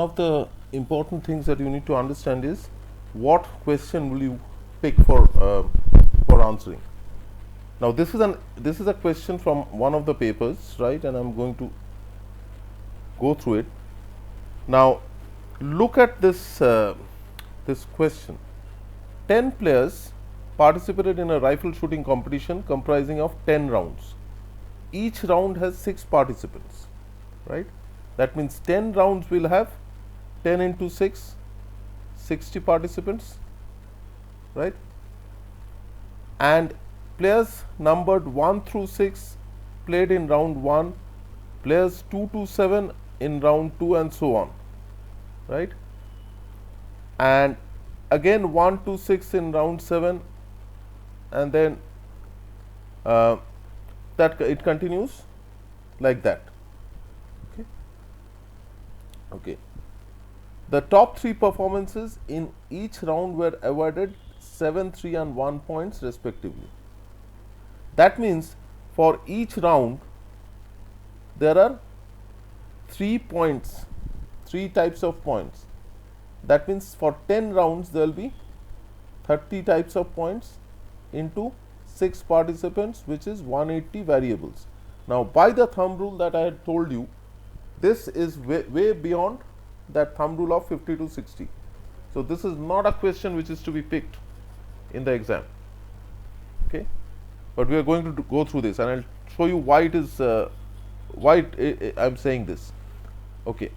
One of the important things that you need to understand is what question will you pick for answering. Now this is a question from one of the papers, right? And I'm going to go through it. Now look at this question. 10 players participated in a rifle shooting competition comprising of 10 rounds. Each round has 6 participants, right? That means 10 rounds will have 10 into 6, 60 participants, right? And players numbered 1 through 6 played in round 1, players 2 to 7 in round 2, and so on, right? And again 1 to 6 in round 7, and then that it continues like that. Okay. Okay. The top 3 performances in each round were awarded 7, 3 and 1 points respectively. That means for each round there are 3 points, 3 types of points. That means for 10 rounds there will be 30 types of points into 6 participants, which is 180 variables. Now by the thumb rule that I had told you, this is way beyond that thumb rule of 50 to 60. So this is not a question which is to be picked in the exam. Okay, but we are going to go through this, and I'll show you why it is I'm saying this. Okay.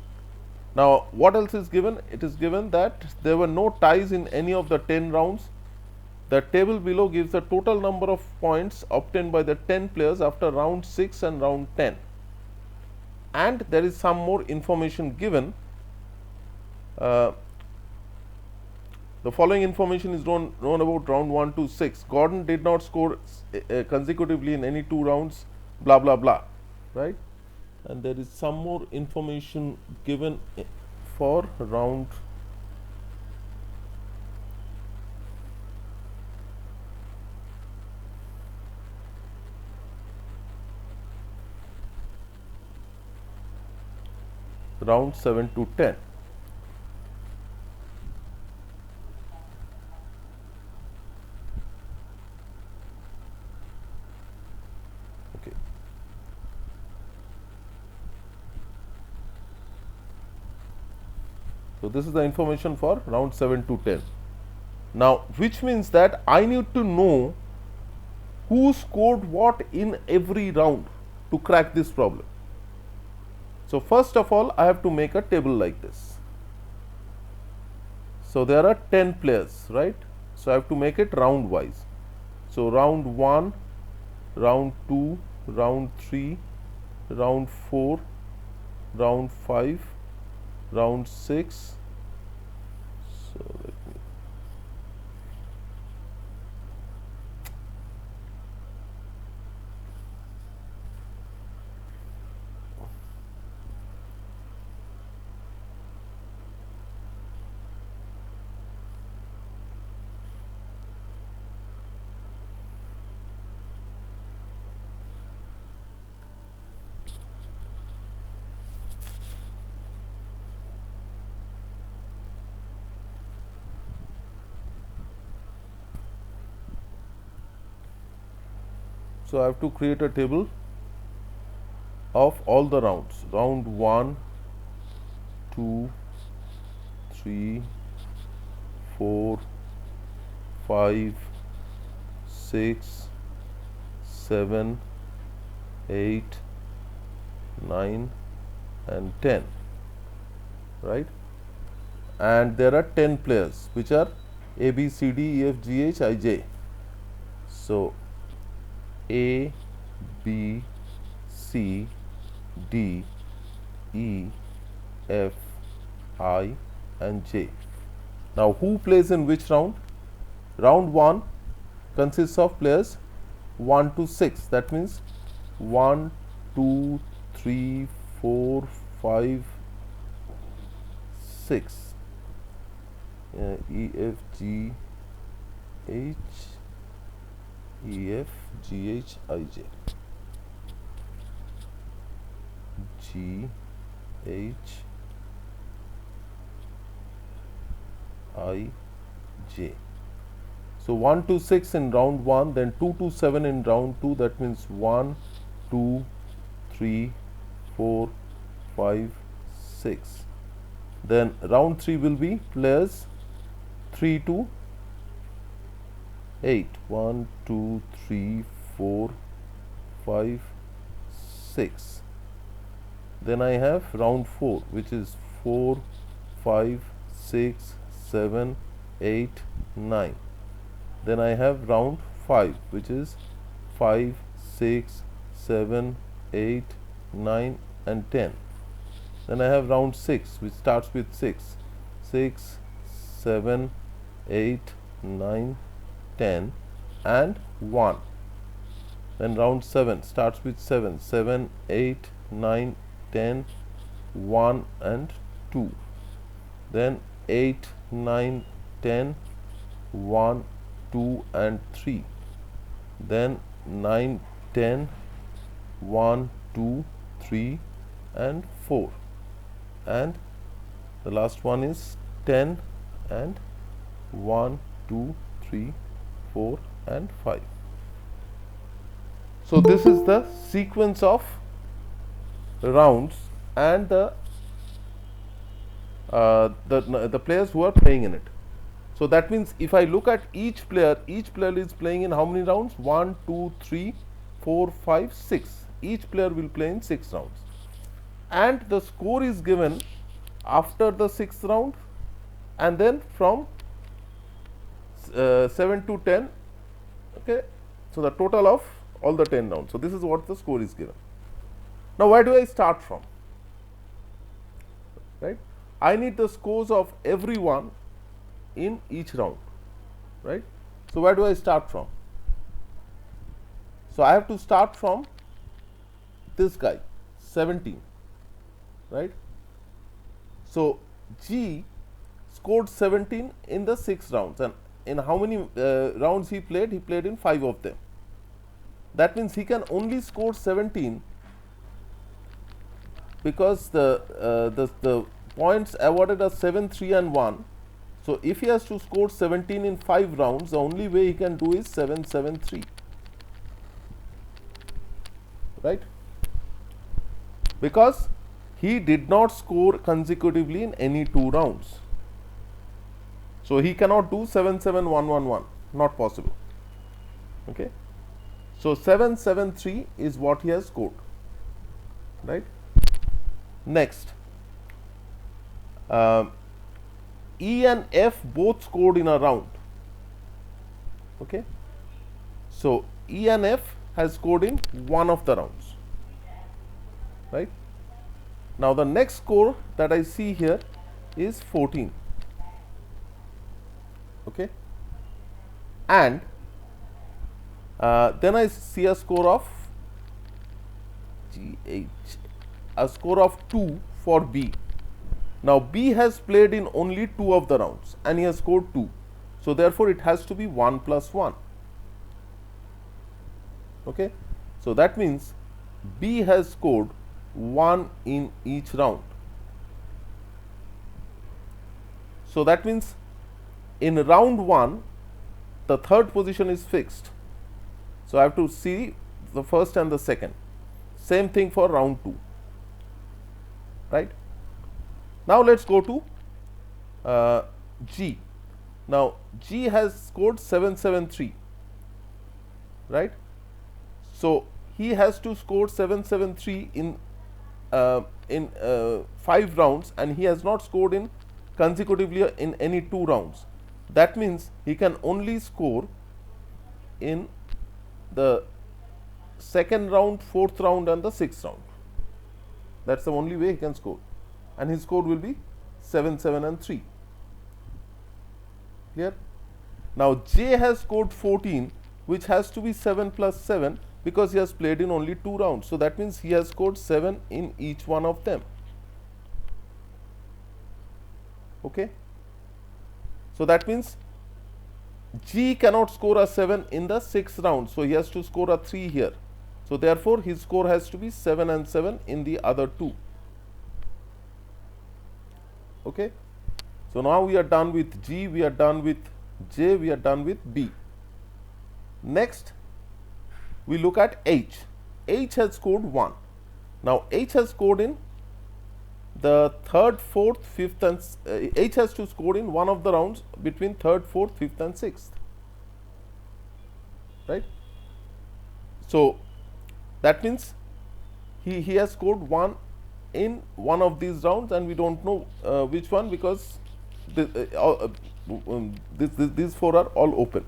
Now what else is given? It is given that there were no ties in any of the 10 rounds. The table below gives the total number of points obtained by the 10 players after round 6 and round 10. And there is some more information given. The following information is known about round 1 to 6. Gordon did not score consecutively in any 2 rounds, blah blah blah, right? And there is some more information given for round round 7 to 10. Okay. So this is the information for round 7 to 10. Now which means that I need to know who scored what in every round to crack this problem. So first of all, I have to make a table like this. So there are 10 players, right? So I have to make it round wise. So round 1, round 2, round 3, round 4, round 5, round 6. So let me So I have to create a table of all the rounds. Round 1, 2, 3, 4, 5, 6, 7, 8, 9 and 10, right? And there are 10 players which are A, B, C, D, E, F, G, H, I, J. So A, B, C, D, E, F, I and J. Now who plays in which round? Round 1 consists of players 1 to 6. That means 1, 2, 3, 4, 5, 6. E, F, G, H, E, F, G, H, I, J. G, H, I, J. So 1 to 6 in round 1, then 2 to 7 in round 2. That means 1, 2, 3, 4, 5, 6. Then round 3 will be players 3 to 8. 1, 2, 3, 4, 5, 6. Then I have round 4, which is 4, 5, 6, 7, 8, 9. Then I have round 5, which is 5, 6, 7, 8, 9 and 10. Then I have round 6, which starts with 6, 6, 7, 8, 9, 10 and 1. Then round 7 starts with 7, 7, 8, 9, 10, 1 and 2. Then 8, 9, 10, 1, 2 and 3. Then 9, 10, 1, 2, 3 and 4. And the last one is 10 and 1, 2, 3, 4 and 5. So this is the sequence of rounds and the players who are playing in it. So that means if I look at each player is playing in how many rounds? 1, 2, 3, 4, 5, 6. Each player will play in 6 rounds. And the score is given after the 6th round and then from 7 to 10. Okay. So the total of all the 10 rounds. So this is what the score is given. Now where do I start from? Right. I need the scores of everyone in each round. Right. So where do I start from? So I have to start from this guy 17. Right. So G scored 17 in the 6 rounds, and in how many rounds he played? He played in 5 of them. That means he can only score 17 because the points awarded are 7, 3 and 1. So if he has to score 17 in 5 rounds, the only way he can do is 7, 7, 3. Right? Because he did not score consecutively in any 2 rounds. So he cannot do 7, 7, 1, 1, 1. Not possible. Okay. So 7, 7, 3 is what he has scored. Right. Next, E and F both scored in a round. Okay. So E and F has scored in one of the rounds. Right. Now the next score that I see here is 14. Okay. And then I see a score of a score of 2 for B. Now B has played in only 2 of the rounds and he has scored 2. So therefore it has to be 1 plus 1. Okay. So that means B has scored 1 in each round. So that means in round 1 the third position is fixed. So I have to see the first and the second. Same thing for round 2. Right. Now let us go to G. Now G has scored 7, 7, 3. Right. So he has to score 7, 7, 3 in 5 rounds, and he has not scored in consecutively in any 2 rounds. That means he can only score in the 2nd round, 4th round and the 6th round. That is the only way he can score, and his score will be 7, 7 and 3. Clear? Now J has scored 14, which has to be 7 plus 7 because he has played in only 2 rounds. So that means he has scored 7 in each one of them. Okay. So that means G cannot score a 7 in the 6th round. So he has to score a 3 here. So therefore his score has to be 7 and 7 in the other 2. Okay. So, now we are done with G, we are done with J, we are done with B. Next, we look at H. H has scored 1. Now, H has scored in the third, fourth, fifth and H has to score in one of the rounds between third, fourth, fifth and sixth, right. So, that means he has scored 1 in one of these rounds, and we do not know which one, because these 4 are all open.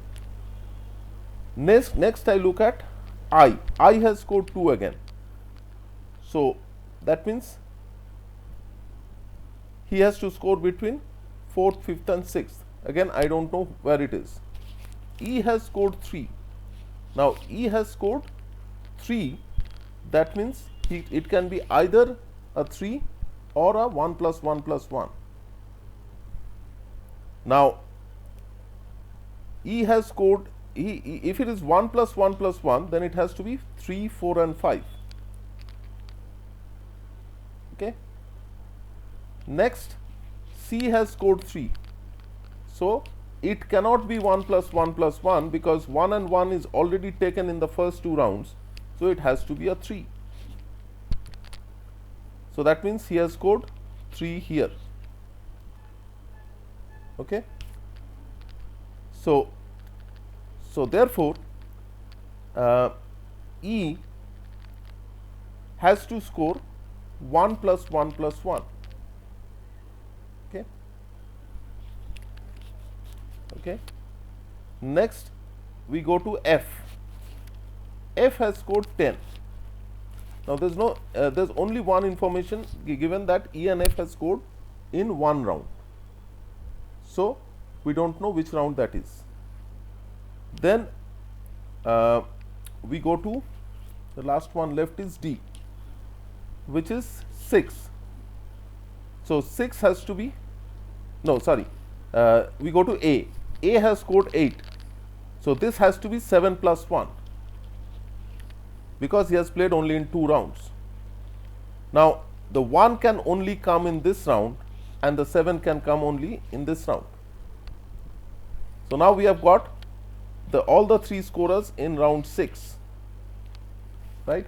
Next I look at I. I has scored 2 again. So, that means he has to score between 4th, 5th and 6th. Again, I do not know where it is. E has scored 3. Now, E has scored 3. That means it can be either a 3 or a 1 plus 1 plus 1. Now, E has scored, if it is 1 plus 1 plus 1, then it has to be 3, 4 and 5. Okay. Next, C has scored 3. So, it cannot be 1 plus 1 plus 1, because 1 and 1 is already taken in the first 2 rounds. So, it has to be a 3. So, that means he has scored 3 here. Okay. So, therefore, E has to score 1 plus 1 plus 1. Okay. Okay. Next, we go to F. F has scored 10. Now, there is no there is only one information given, that E and F has scored in one round. So, we do not know which round that is. Then we go to the last one left is D, which is 6. So, 6 has to be, no sorry, we go to A. A has scored 8. So, this has to be 7 plus 1, because he has played only in 2 rounds. Now, the 1 can only come in this round and the 7 can come only in this round. So, now we have got all the 3 scorers in round 6, right.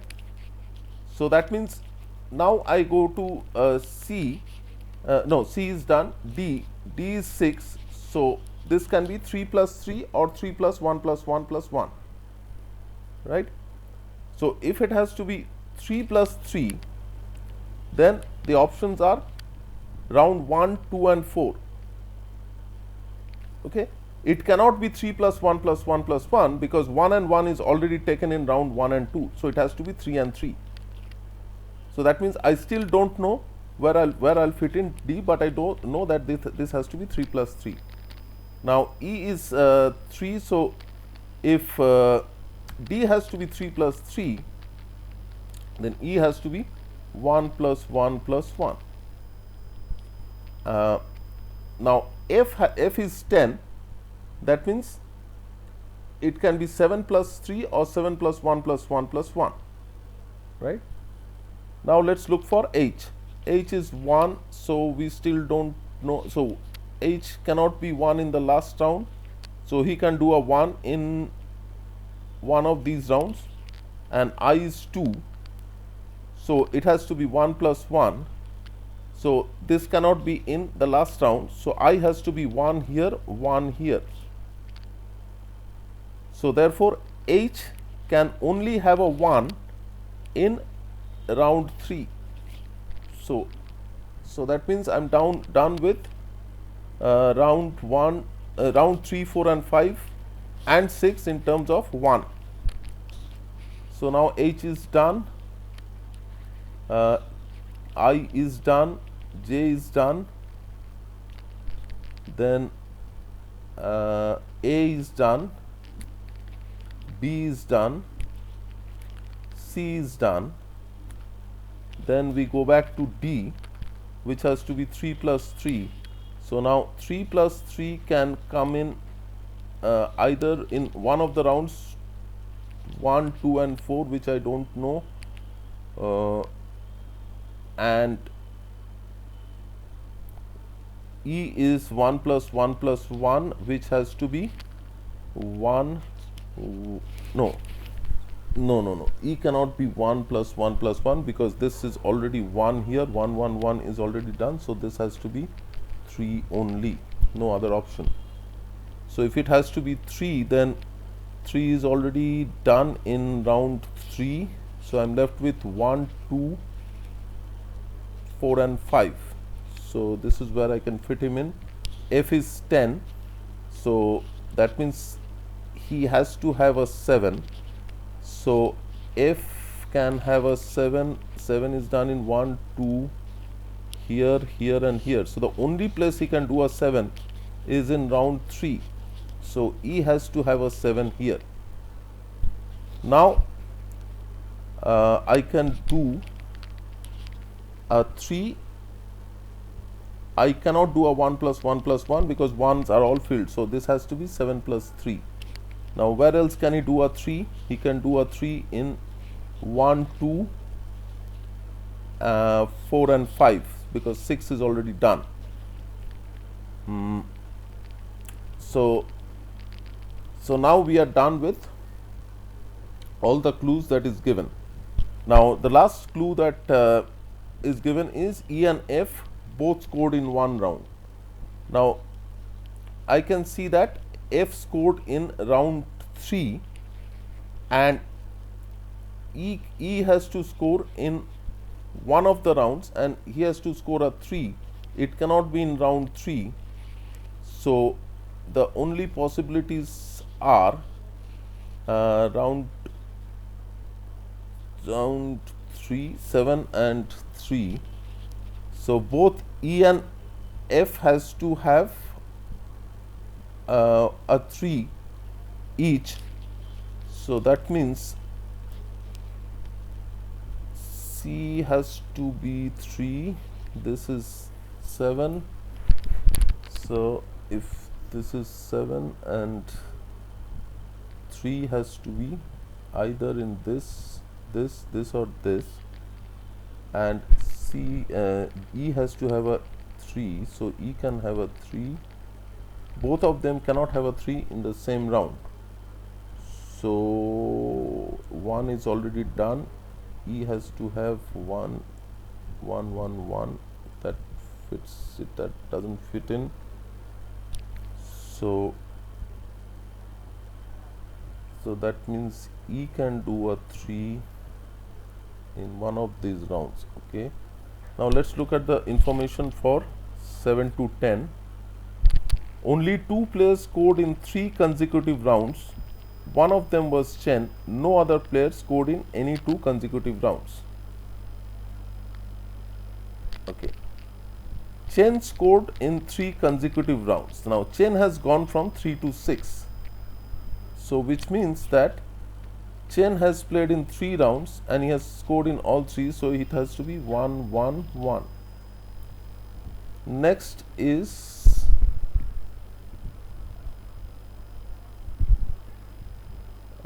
So, that means now I go to C, no, C is done, D is 6. So, this can be 3 plus 3 or 3 plus 1 plus 1 plus 1, right. So, if it has to be 3 plus 3, then the options are round 1, 2 and 4. Okay. It cannot be 3 plus 1 plus 1 plus 1, because 1 and 1 is already taken in round 1 and 2. So, it has to be 3 and 3. So, that means I still do not know where I will fit in D, but I do know that this has to be 3 plus 3. Now, E is 3. So, if D has to be 3 plus 3, then E has to be 1 plus 1 plus 1. Now, F is 10. That means it can be 7 plus 3 or 7 plus 1 plus 1 plus 1, right. Now, let us look for H. H is 1. So, we still do not know. So, H cannot be 1 in the last round. So, he can do a 1 in one of these rounds, and I is 2. So, it has to be 1 plus 1. So, this cannot be in the last round. So, I has to be 1 here, 1 here. So, therefore, H can only have a 1 in round 3. So, that means I am done with round 1, round 3, 4 and 5 and 6 in terms of 1. So, now H is done, I is done, J is done, then A is done, B is done, C is done. Then we go back to D, which has to be 3 plus 3. So, now 3 plus 3 can come in either in one of the rounds 1, 2 and 4, which I do not know, and E is 1 plus 1 plus 1, which has to be 1. No, E cannot be 1 plus 1 plus 1, because this is already 1 here. 1 1 1 is already done, so this has to be 3 only, no other option. So if it has to be 3, then 3 is already done in round 3. So I'm left with 1 2 4 and 5. So this is where I can fit him in. F is 10, so that means he has to have a 7. So F can have a 7. 7 is done in 1 2 here, here and here. So the only place he can do a 7 is in round 3. So E has to have a 7 here. Now I can do a 3. I cannot do a 1 plus 1 plus 1, because 1s are all filled. So this has to be 7 plus 3. Now where else can he do a 3? He can do a 3 in 1 2 4 and 5, because 6 is already done. So now we are done with all the clues that is given. Now the last clue that is given is E and F both scored in one round. Now I can see that F scored in round 3 and E has to score in one of the rounds, and he has to score a 3. It cannot be in round 3. So the only possibilities are round 3, 7 and 3. So both E and F has to have a 3 each. So that means C has to be 3. This is 7. So if this is 7 and 3 has to be either in this or this, and E has to have a 3. So E can have a 3. Both of them cannot have a 3 in the same round. So 1 is already done. E has to have 1 1 1 1. That fits it, that doesn't fit in. So that means E can do a 3 in one of these rounds. Okay, now let's look at the information for 7 to 10. Only 2 players scored in 3 consecutive rounds. One of them was Chen. No other player scored in any 2 consecutive rounds. Okay, Chen scored in 3 consecutive rounds. Now Chen has gone from 3 to 6. So which means that Chen has played in 3 rounds and he has scored in all 3. So it has to be 1 1 1. Next is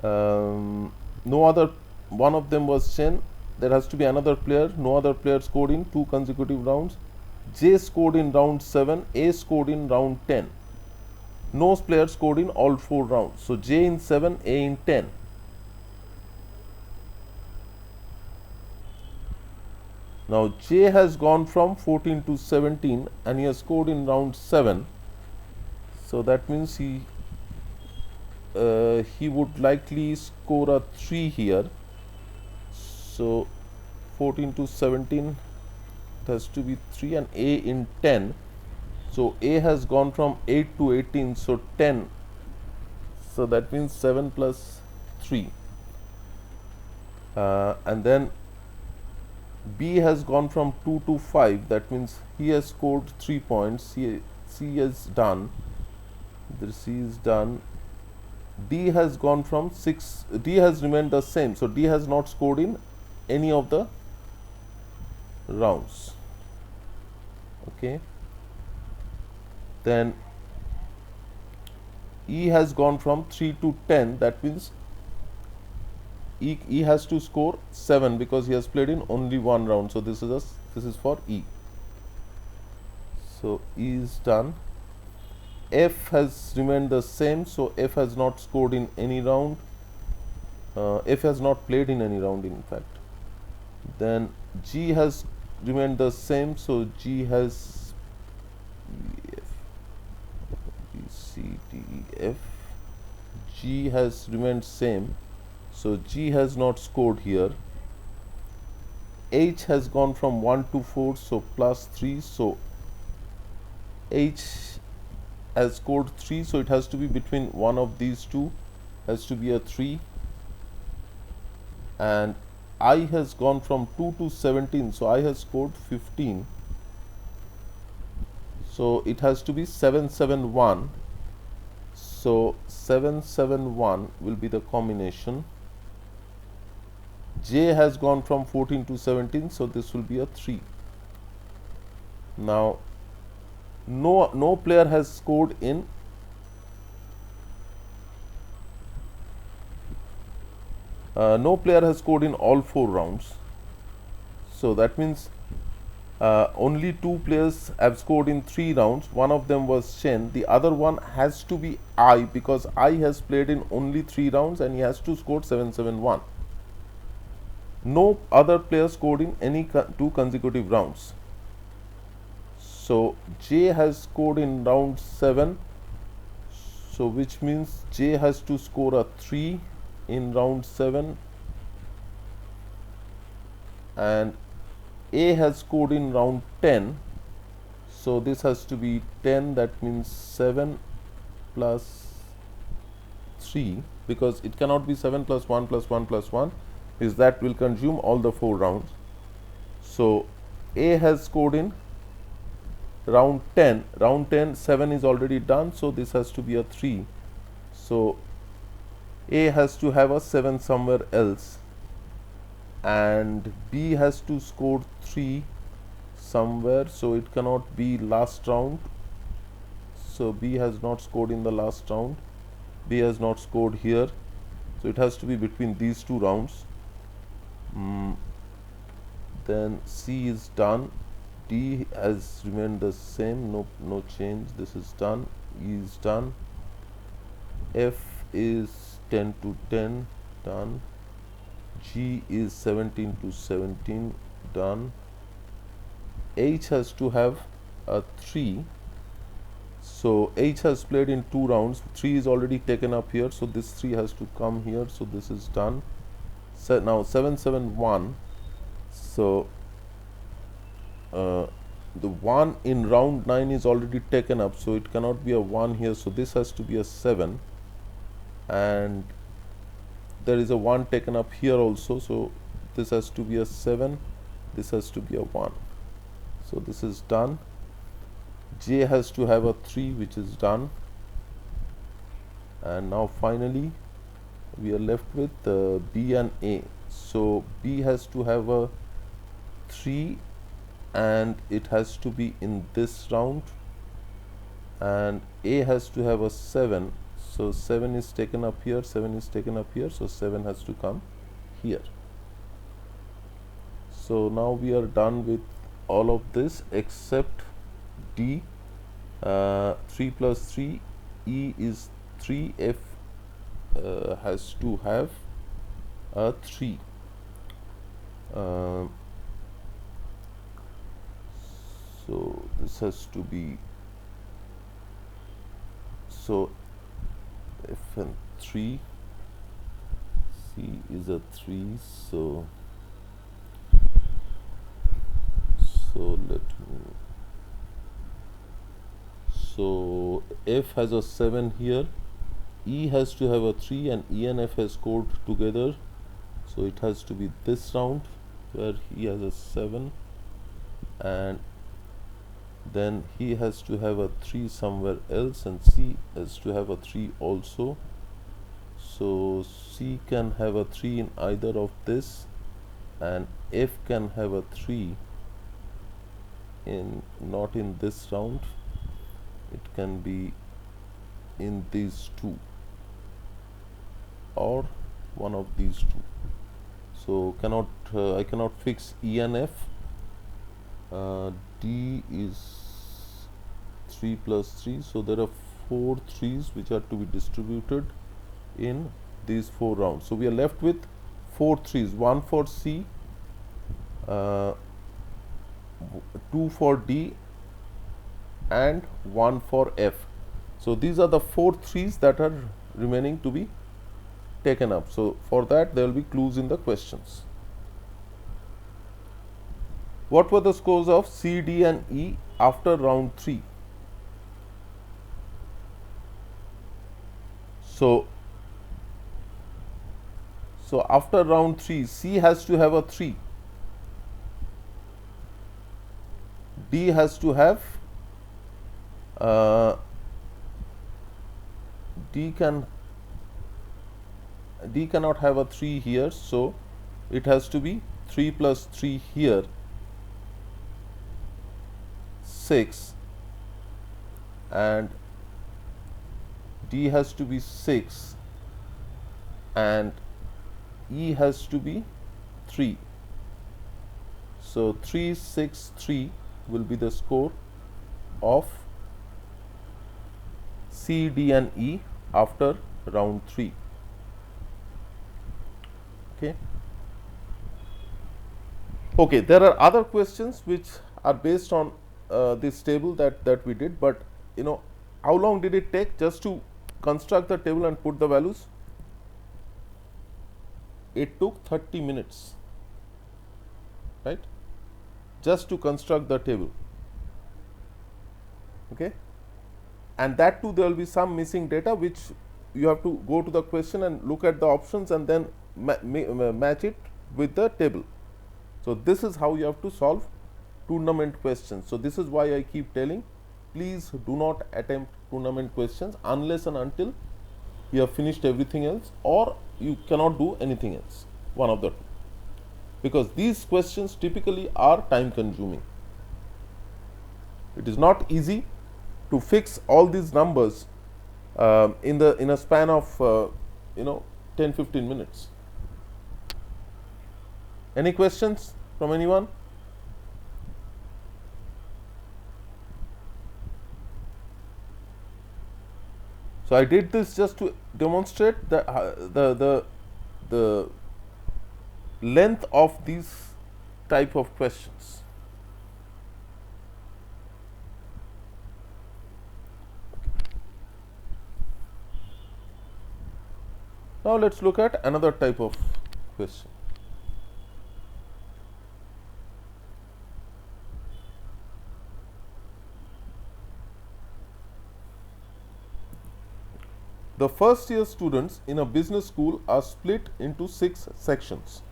no other. One of them was Chen. There has to be another player. No other player scored in 2 consecutive rounds. J scored in round 7. A scored in round 10. No player scored in all 4 rounds. So J in 7, A in 10. Now J has gone from 14 to 17 and he has scored in round 7. So that means he would likely score a 3 here. So 14 to 17, it has to be 3, and A in 10. So A has gone from 8 to 18, so 10. So that means 7 plus 3. And then B has gone from 2 to 5. That means he has scored 3 points. C is done. The C is done. D has gone from 6. D has remained the same. So D has not scored in any of the rounds. Okay. Then E has gone from 3 to 10. That means E has to score 7 because he has played in only one round. So this is for E. So E is done. F has remained the same, so F has not scored in any round. F has not played in any round, in fact. Then G has remained the same, so G has E, F, B, C, D, E, F. G has remained same, so G has not scored here. H has gone from 1 to 4, so plus 3, so H has scored 3, so it has to be between one of these two, has to be a 3. And I has gone from 2 to 17, so I has scored 15, so it has to be 771. So 771 will be the combination. J has gone from 14 to 17, so this will be a 3. Now no player has scored in no player has scored in all 4 rounds. So that means only 2 players have scored in 3 rounds. One of them was Shen. The other one has to be I, because I has played in only 3 rounds and he has to score 771. No other player scored in any 2 consecutive rounds. So J has scored in round 7, so which means J has to score a 3 in round 7, and A has scored in round 10, so this has to be 10, that means 7 plus 3, because it cannot be 7 plus 1 plus 1 plus 1, is that will consume all the 4 rounds. So A has scored in round 10, 7 is already done, so this has to be a 3, so A has to have a 7 somewhere else, and B has to score 3 somewhere, so it cannot be last round, so B has not scored in the last round, B has not scored here, so it has to be between these 2 rounds. Then C is done. D has remained the same, no change, this is done. E is done. F is 10 to 10, done. G is 17 to 17, done. H has to have a 3, so H has played in 2 rounds, 3 is already taken up here, so this 3 has to come here, so this is done. So now 771, so the 1 in round 9 is already taken up, so it cannot be a 1 here, so this has to be a 7, and there is a 1 taken up here also, so this has to be a 7, this has to be a 1, so this is done. J has to have a 3, which is done, and now finally we are left with B and A. So B has to have a 3 and it has to be in this round, and A has to have a 7, so 7 is taken up here, 7 is taken up here, so 7 has to come here. So now we are done with all of this except D. 3 plus 3, E is 3, F has to have a 3. So this has to be, so F and 3, C is a 3, so let me, so F has a 7 here, E has to have a 3, and E and F has scored together, so it has to be this round where he has a 7, and then he has to have a 3 somewhere else, and C has to have a 3 also, so C can have a 3 in either of this, and F can have a 3 in, not in this round, it can be in these 2 or one of these 2. So cannot I cannot fix E and F. D is 3 plus 3. So there are 4 3s which are to be distributed in these 4 rounds. So we are left with 4 3s, 1 for C, 2 for D, and 1 for F. So these are the 4 3s that are remaining to be taken up. So for that there will be clues in the questions. What were the scores of C, D and E after round 3? So after round 3, C has to have a 3, D has to have D cannot have a 3 here, so it has to be 3 plus 3 here, 6, and D has to be 6 and E has to be 3. So 3 6 3 will be the score of C, D and E after round 3. Okay, there are other questions which are based on this table that we did, but how long did it take just to construct the table and put the values? It took 30 minutes, right, just to construct the table. Okay, and that too there will be some missing data which you have to go to the question and look at the options and then match it with the table. So this is how you have to solve tournament questions. So this is why I keep telling, please do not attempt tournament questions unless and until you have finished everything else, or you cannot do anything else, one of the two, because these questions typically are time consuming. It is not easy to fix all these numbers in a span of 10-15 minutes. Any questions from anyone? So I did this just to demonstrate the length of these type of questions. Now let's look at another type of question. The first year students in a business school are split into 6 sections.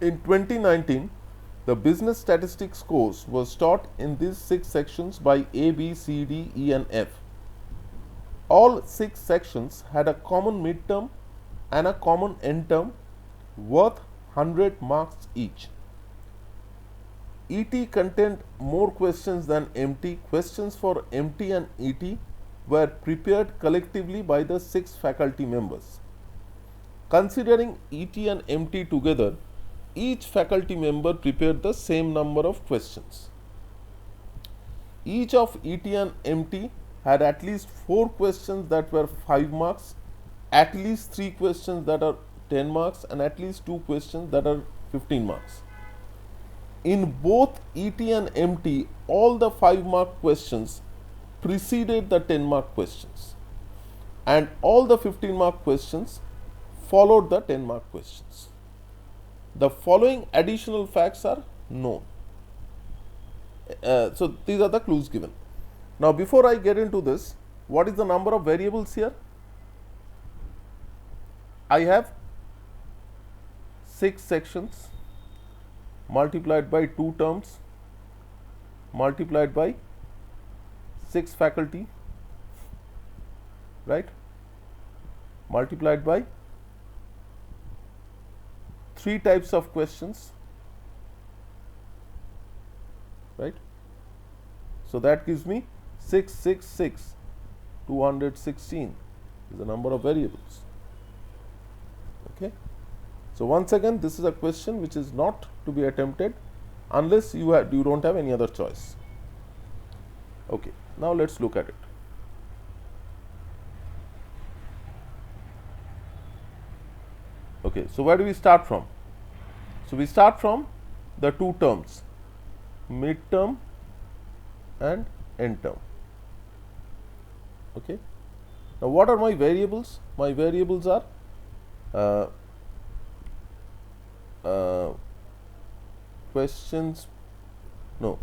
In 2019, the business statistics course was taught in these 6 sections by A, B, C, D, E and F. All 6 sections had a common midterm and a common end term worth 100 marks each. ET contained more questions than MT. Questions for MT and ET were prepared collectively by the 6 faculty members. Considering ET and MT together, each faculty member prepared the same number of questions. Each of ET and MT had at least 4 questions that were 5 marks, at least 3 questions that are 10 marks, and at least 2 questions that are 15 marks. In both ET and MT, all the 5-mark questions preceded the 10-mark questions, and all the 15-mark questions followed the 10-mark questions. The following additional facts are known. So these are the clues given. Now before I get into this, what is the number of variables here? I have 6 sections multiplied by 2 terms multiplied by 6 faculty, right, multiplied by 3 types of questions, right. So that gives me 666, 216 is the number of variables. Okay. So once again, this is a question which is not to be attempted unless you don't have any other choice. Okay, now let's look at it. Okay, so where do we start from? So we start from the two terms, midterm and end term. Okay. Now what are my variables? My variables are uh, uh, questions. No,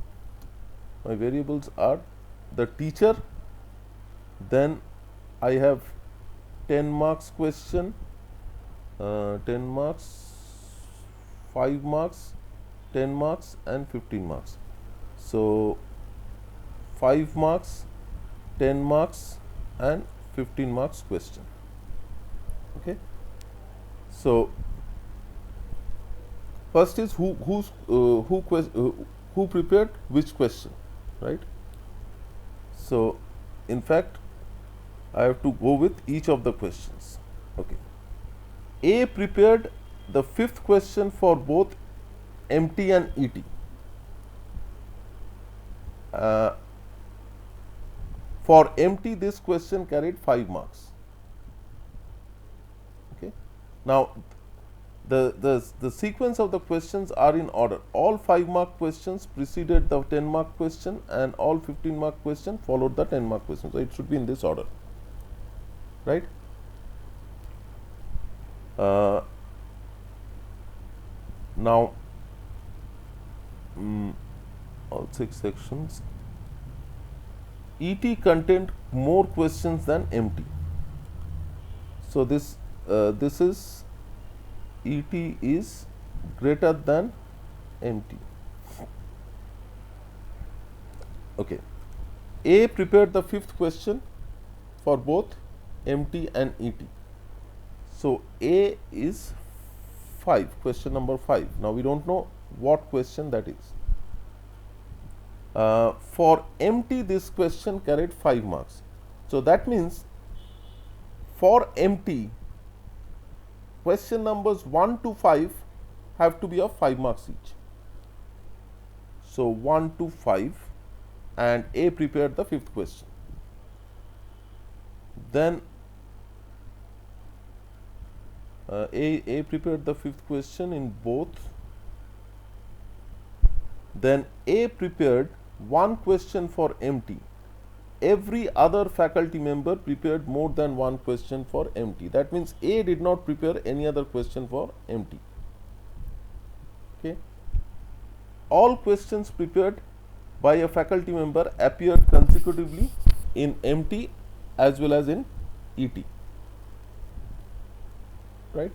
my variables are the teacher. Then I have 10 marks question, 10 marks, 5 marks, 10 marks and 15 marks. So 5 marks, 10 marks and 15 marks question. Okay. So first is who prepared which question, right? So in fact I have to go with each of the questions. Okay. A prepared the 5th question for both MT and ET. For MT, this question carried 5 marks. Okay. Now, the sequence of the questions are in order. All 5-mark questions preceded the 10-mark question, and all 15-mark question followed the 10-mark question. So it should be in this order, right? Now, all 6 sections. ET contained more questions than MT. So this is ET is greater than MT. Okay. A prepared the 5th question for both MT and ET. So A is 5, question number 5. Now we don't know what question that is. For MT, this question carried 5 marks. So that means for MT, question numbers 1 to 5 have to be of 5 marks each. So 1 to 5, and A prepared the 5th question. Then A prepared the 5th question in both. Then A prepared 1 question for MT. Every other faculty member prepared more than 1 question for MT. That means A did not prepare any other question for MT. Okay. All questions prepared by a faculty member appeared consecutively in MT as well as in ET. Right.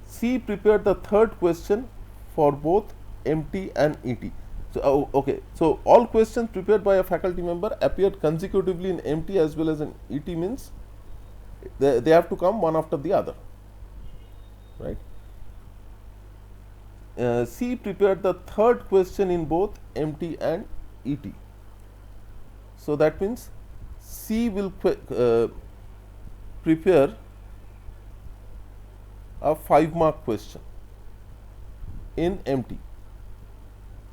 C prepared the 3rd question for both MT and ET. So, okay. So, all questions prepared by a faculty member appeared consecutively in MT as well as in ET, means they have to come one after the other, right. C prepared the 3rd question in both MT and ET. So, that means C will prepare a 5-mark question in MT.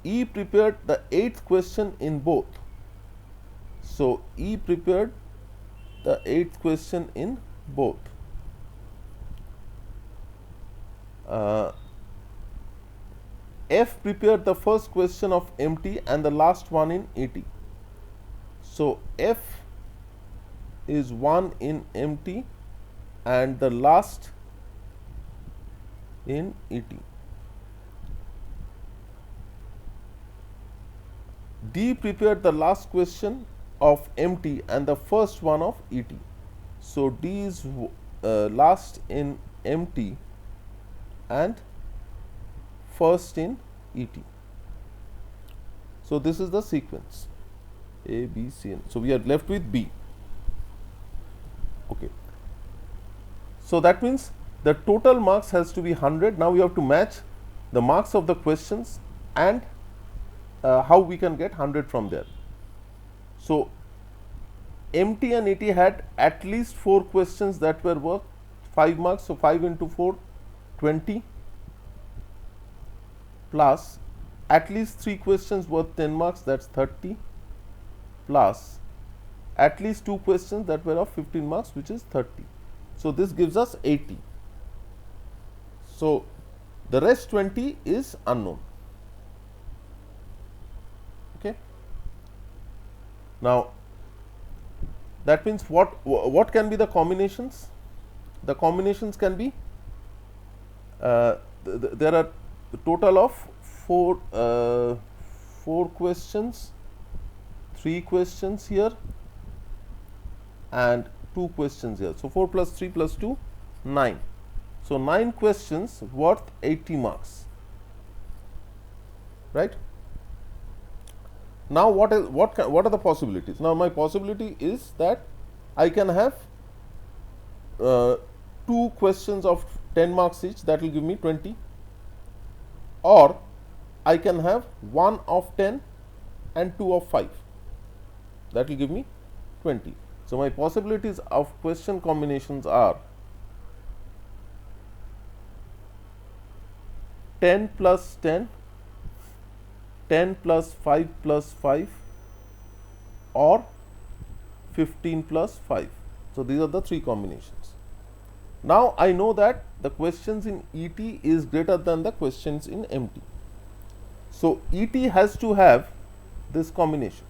E prepared the 8th question in both. So, E prepared the 8th question in both. F prepared the first question of MT and the last one in ET. So, F is 1 in MT and the last in ET. D prepared the last question of MT and the first one of ET. So, D is last in MT and first in ET. So, this is the sequence A, B, C, and so we are left with B. Okay. So, that means the total marks has to be 100. Now, we have to match the marks of the questions and how we can get 100 from there. So, MT and ET had at least 4 questions that were worth 5 marks. So, 5 into 4, 20 plus at least 3 questions worth 10 marks, that's 30, plus at least 2 questions that were of 15 marks, which is 30. So, this gives us 80. So, the rest 20 is unknown. Okay. Now, that means what can be the combinations? The combinations can be there are a total of 4 questions, 3 questions here and 2 questions here. So, 4 plus 3 plus 2, 9. So, 9 questions worth 80 marks, right. Now, what are the possibilities? Now, my possibility is that I can have 2 questions of 10 marks each, that will give me 20, or I can have 1 of 10 and 2 of 5, that will give me 20. So, my possibilities of question combinations are 10 plus 10, 10 plus 5 plus 5, or 15 plus 5. So, these are the 3 combinations. Now, I know that the questions in ET is greater than the questions in MT. So, ET has to have this combination,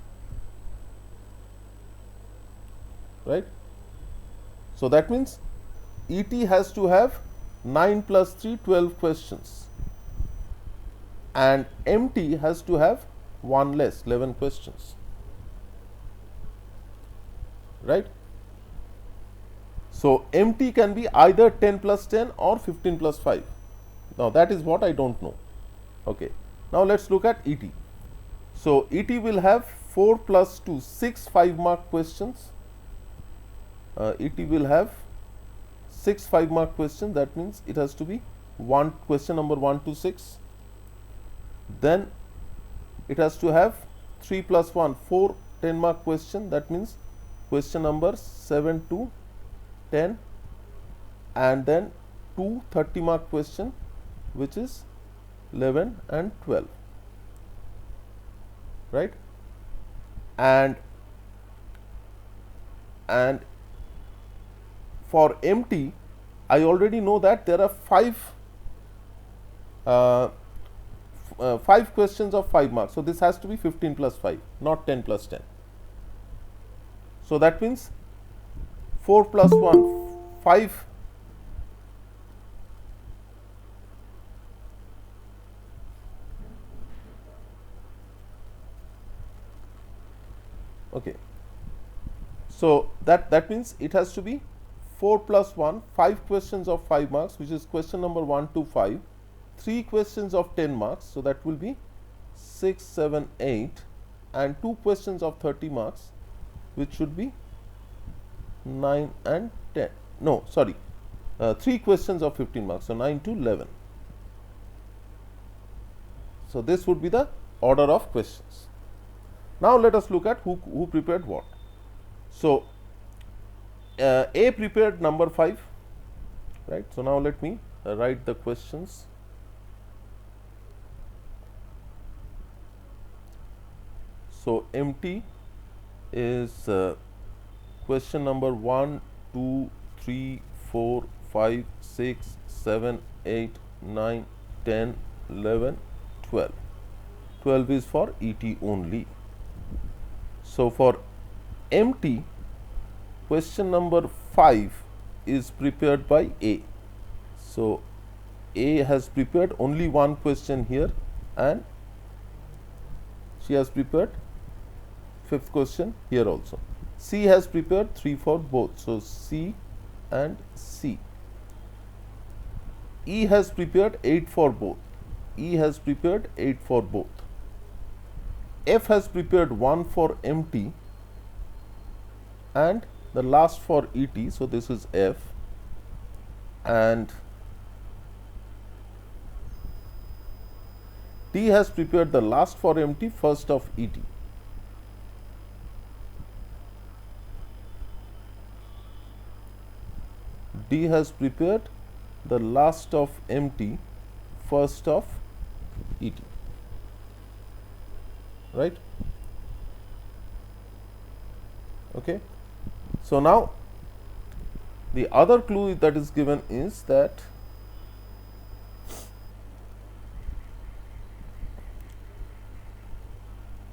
right. So, that means ET has to have 9 plus 3, 12 questions, and MT has to have 1 less, 11 questions, right. So, MT can be either 10 plus 10 or 15 plus 5. Now, that is what I do not know. Okay. Now, let us look at ET. So, ET will have 4 plus 2, 6 5-mark questions. ET will have 6 5-mark questions, that means it has to be question number 1 to 6. Then it has to have 3 plus 1, 4 10-mark question, that means question number 7 to 10, and then 2 30-mark question, which is 11 and 12, right. And for MT, I already know that there are 5 questions of 5 marks. So, this has to be 15 plus 5, not 10 plus 10. So, that means 4 plus 1, 5. Okay. So, that means it has to be 4 plus 1, 5 questions of 5 marks, which is question number 1 to 5, 3 questions of 10 marks. So, that will be 6, 7, 8, and 2 questions of 30 marks, which should be 9 and 10. No, sorry, 3 questions of 15 marks. So, 9 to 11. So, this would be the order of questions. Now, let us look at who prepared what. So, A prepared number 5, right. So, now let me write the questions. So, MT is question number 1, 2, 3, 4, 5, 6, 7, 8, 9, 10, 11, 12. 12 is for ET only. So, for MT, question number 5 is prepared by A. So, A has prepared only one question here, and she has prepared 5th question here also. C has prepared 3 for both. So, C and C. E has prepared 8 for both. E has prepared 8 for both. F has prepared 1 for MT and the last for ET. So, this is F, and D has prepared the last for MT, first of ET. D has prepared the last of MT, first of ET. right? Okay. So now the other clue that is given is that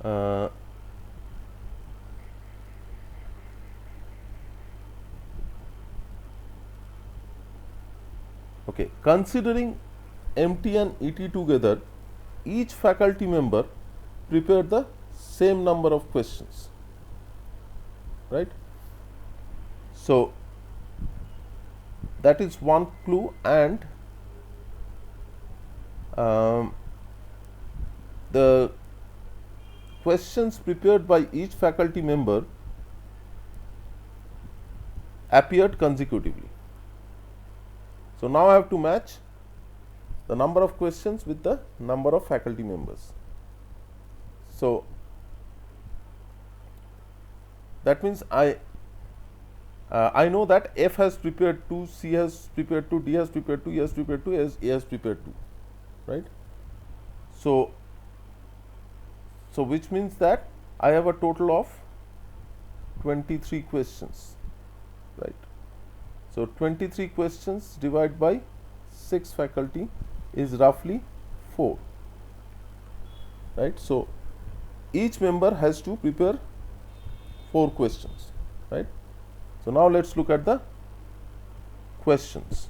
uh, okay, considering MT and ET together, each faculty member prepared the same number of questions, right? So that is one clue, and um, the questions prepared by each faculty member appeared consecutively. So now I have to match the number of questions with the number of faculty members. So that means I know that F has prepared 2, C has prepared 2, D has prepared 2, E has prepared 2, A has prepared 2, right? So which means that I have a total of 23 questions, right? So 23 questions divided by 6 faculty is roughly 4, right? So each member has to prepare 4 questions, right? So now let's look at the questions.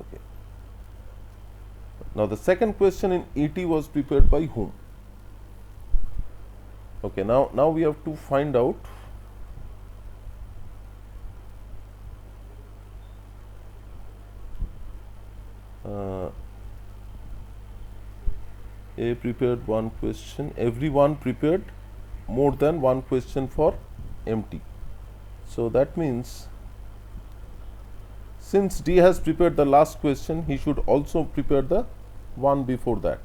Okay. Now the second question in ET was prepared by whom? Okay, now we have to find out A prepared one question, everyone prepared more than one question for MT. So that means since D has prepared the last question, he should also prepare the one before that,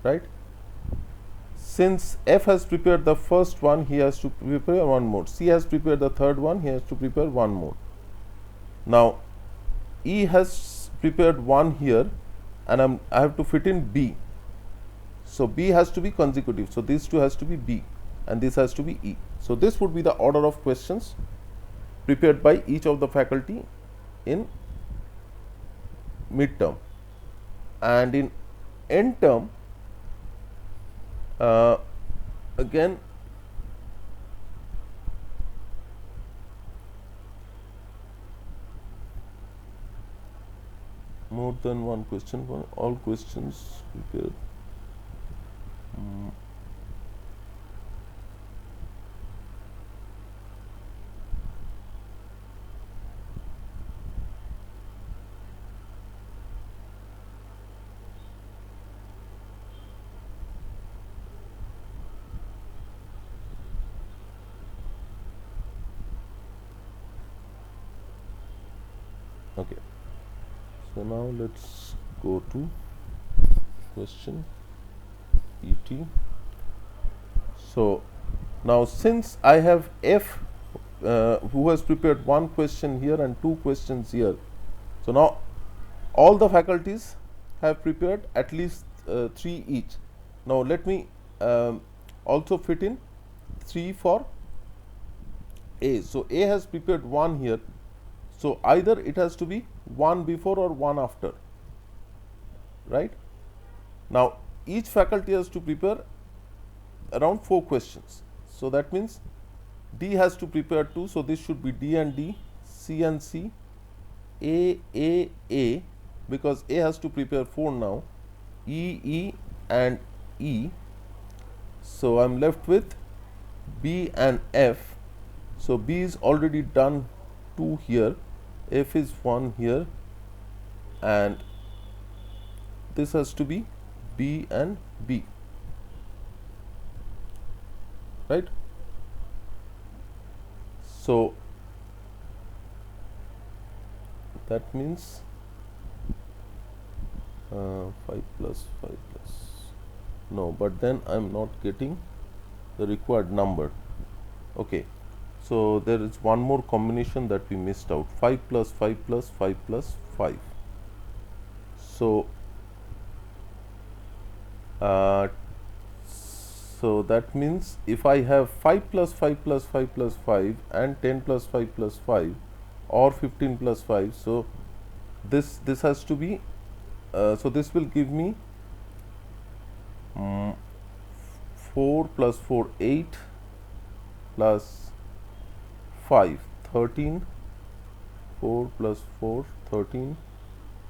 right? Since F has prepared the first one, he has to prepare one more. C has prepared the third one, he has to prepare one more. Now E has prepared one here, and I have to fit in B. So B has to be consecutive. So these two has to be B, and this has to be E. So this would be the order of questions prepared by each of the faculty in midterm, and in end term again more than one question for all questions prepared. Okay, so now let's go to question ET. So now since I have F who has prepared one question here and 2 questions here, so now all the faculties have prepared at least 3 each. Now let me also fit in 3 for A. So A has prepared 1 here, so either it has to be 1 before or 1 after, right? Now each faculty has to prepare around 4 questions. So that means D has to prepare 2, so this should be D and D, C and C, A, because A has to prepare 4 now, E and E. So I'm left with B and F. So B is already done 2 here, F is 1 here, and this has to be B and B, right? So that means 5 plus 5 plus No, but then I'm not getting the required number. Okay, so there is one more combination that we missed out, 5 plus 5 plus 5 plus 5. So that means if I have 5 plus 5 plus 5 plus 5 and 10 plus 5 plus 5 or 15 plus 5, so this has to be so this will give me 4 plus 4 8 plus 5 13, 4 plus 4 13.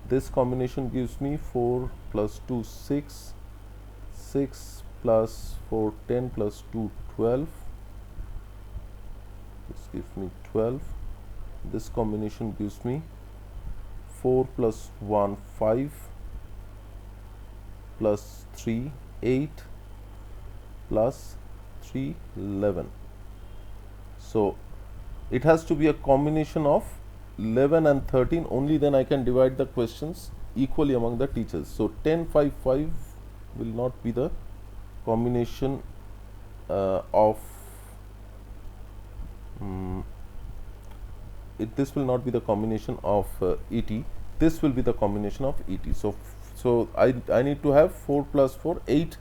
This combination gives me 4 plus 2 6, 6 plus 4 10 plus 2 12. This gives me 12. This combination gives me 4 plus 1 5 plus 3 8 plus 3 11. So it has to be a combination of 11 and 13, only then I can divide the questions equally among the teachers. So 10 5 5 will not be the combination of this will not be the combination of ET. This will be the combination of ET. So I need to have 4 plus 4 8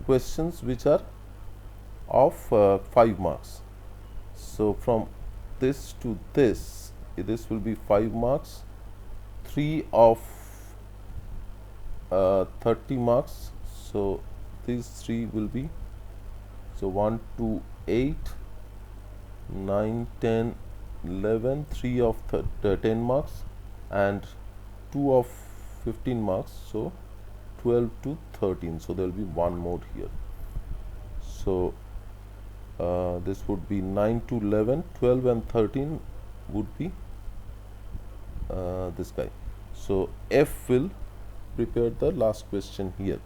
questions which are of 5 marks. So from this to this will be 5 marks, 3 of 30 marks. So these 3 will be, so 1 2 8 9 10 11, 3 of 10 marks and 2 of 15 marks, so 12 to 13. So there will be one more here. So this would be 9 to 11, 12 and 13 would be this guy. So F will prepare the last question here.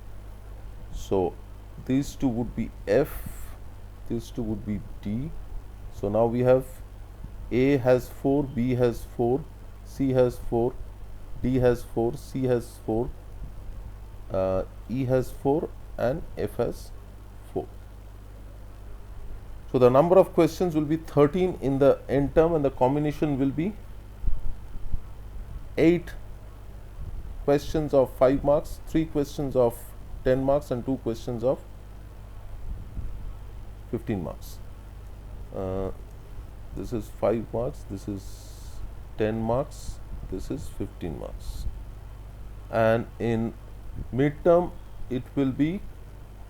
So these two would be F, these two would be D. So now we have A has 4, B has 4, C has 4, D has 4, C has 4, E has 4 and F has 4. So the number of questions will be 13 in the end term, and the combination will be 8 questions of 5 marks, 3 questions of 10 marks and 2 questions of 15 marks. This is 5 marks, this is 10 marks, this is 15 marks. And in midterm it will be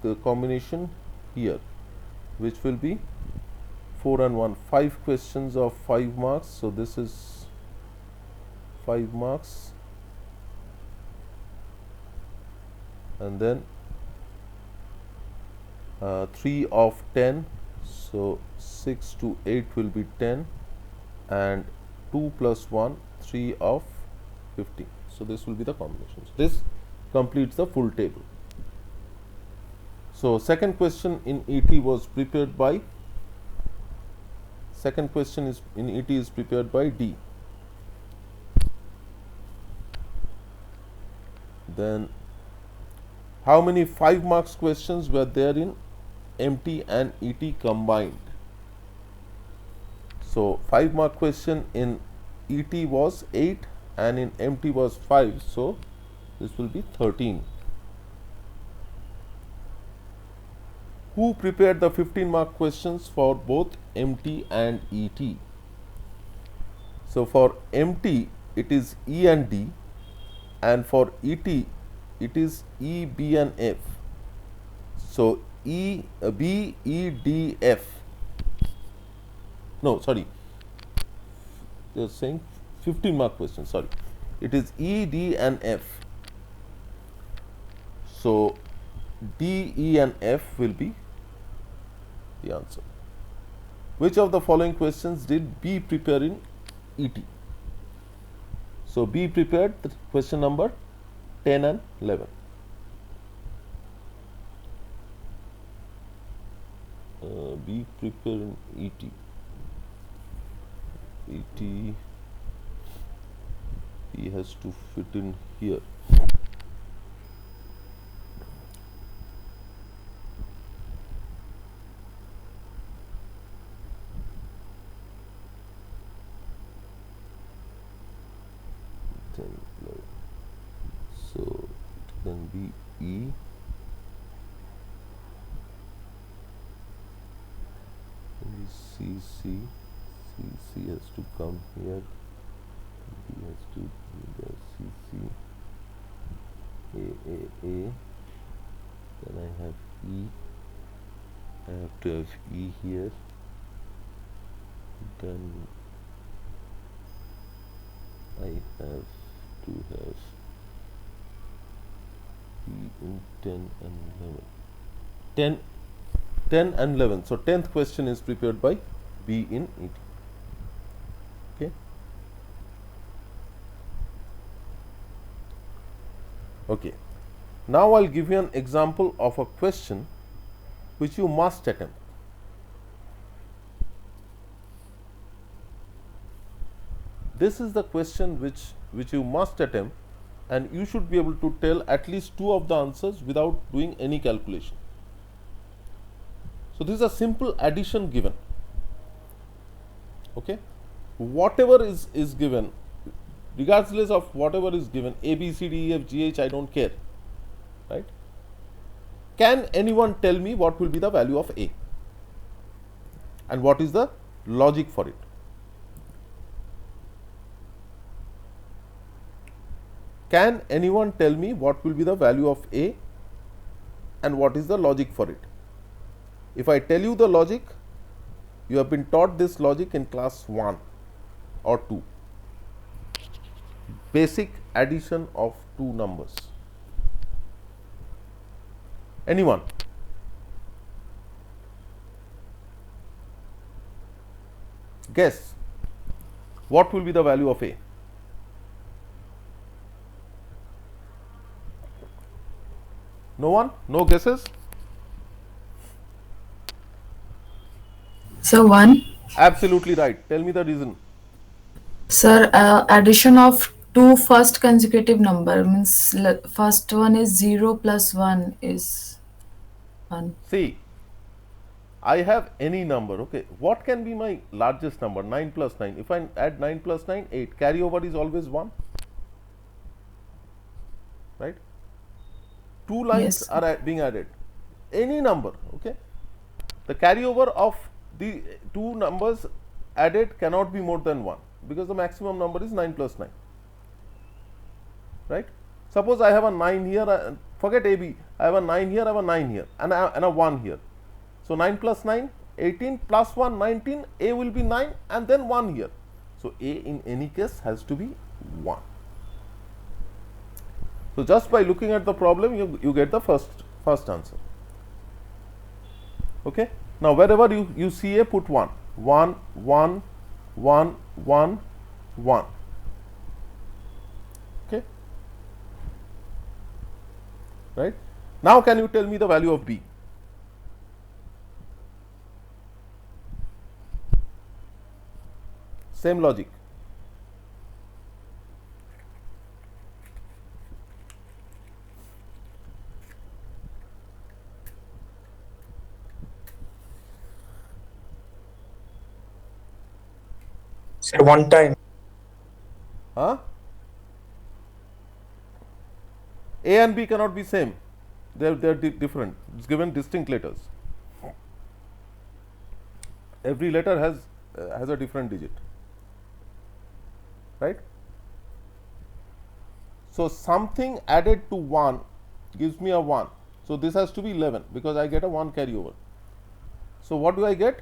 the combination here, which will be 4 and 1, 5 questions of 5 marks. So this is 5 marks, and then 3 of 10, so 6 to 8 will be 10, and 2 plus 1 3 of 15. So this will be the combinations. This completes the full table. So second question in ET was prepared by, second question is in ET is prepared by D. Then how many 5 marks questions were there in MT and ET combined? So 5 mark question in ET was 8 and in MT was 5, so this will be 13. Who prepared the 15 mark questions for both MT and ET? So for MT it is E and D, and for ET it is E, B and F. So B, E, D, F. No, sorry. They are saying 15 mark question. Sorry, it is E, D, and F. So D, E, and F will be the answer. Which of the following questions did B prepare in ET? So B prepared the question number 10 and 11. B prepared in ET. ET, he has to fit in here. B E, C C, C C has to come here, B has to be there, C C, A, then I have E, I have to have E here, then I have to have B in 10 and 11. 10 and 11. So 10th question is prepared by B in 18. Okay. Okay. Now I'll give you an example of a question which you must attempt. This is the question which you must attempt, and you should be able to tell at least 2 of the answers without doing any calculation. So this is a simple addition given. Okay, whatever is given, regardless of whatever is given, A, B, C, D, E, F, G, H, I don't care, right? Can anyone tell me what will be the value of A and what is the logic for it? Can anyone tell me what will be the value of A and what is the logic for it? If I tell you the logic, you have been taught this logic in class 1 or 2. Basic addition of 2 numbers. Anyone? Guess. What will be the value of A? No one? No guesses? So 1. Absolutely right. Tell me the reason. Sir, addition of 2 first consecutive number means first one is 0 plus 1 is 1. See, I have any number. Okay, what can be my largest number? 9 plus 9. If I add 9 plus 9, 8. Carryover is always 1. Right? 2 lines Yes. are being added. Any number. Okay. The carryover of the 2 numbers added cannot be more than 1, because the maximum number is 9 plus 9. Right? Suppose I have a 9 here, forget AB, I have a 9 here, I have a 9 here, and a 1 here. So 9 plus 9, 18 plus 1, 19, A will be 9 and then 1 here. So A in any case has to be 1. So just by looking at the problem, you get the first answer. Okay. Now wherever you see A, put 1. 1, 1, 1, 1, 1. Okay. Right. Now can you tell me the value of B? Same logic. Sir, one time. Huh? A and B cannot be same. They're different. It's given distinct letters. Every letter has a different digit. Right? So something added to 1 gives me a 1. So this has to be 11, because I get a 1 carryover. So what do I get?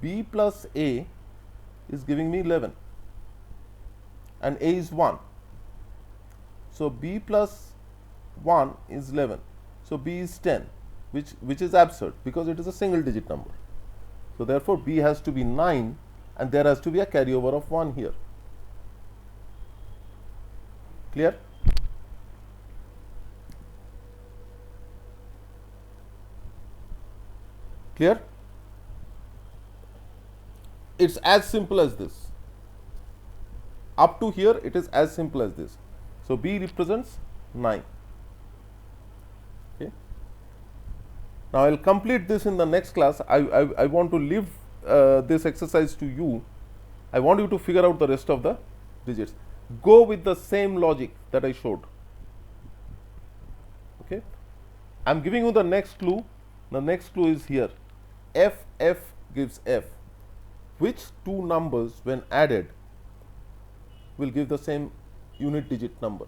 B plus A is giving me 11 and A is 1. So B plus 1 is 11. So B is 10, which is absurd, because it is a single digit number. So therefore B has to be 9 and there has to be a carryover of 1 here. Clear? Clear? It's as simple as this. Up to here it is as simple as this. So B represents 9. Okay. Now I will complete this in the next class. I want to leave this exercise to you. I want you to figure out the rest of the digits. Go with the same logic that I showed. Okay, I am giving you the next clue. The next clue is here. F gives F. Which two numbers, when added, will give the same unit digit number?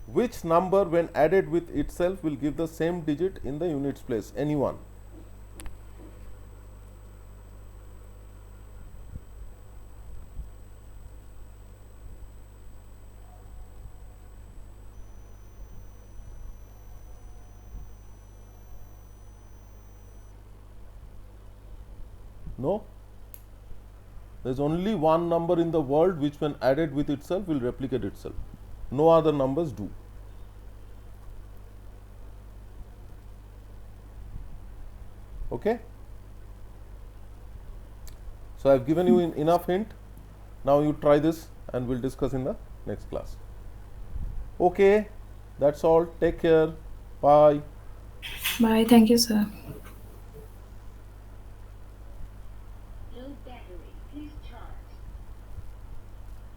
Which number, when added with itself, will give the same digit in the units place? Any one. No? There is only one number in the world which, when added with itself, will replicate itself. No other numbers do. Okay? So, I have given you enough hint. Now, you try this and we will discuss in the next class. Okay, that's all. Take care. Bye. Bye. Thank you, sir.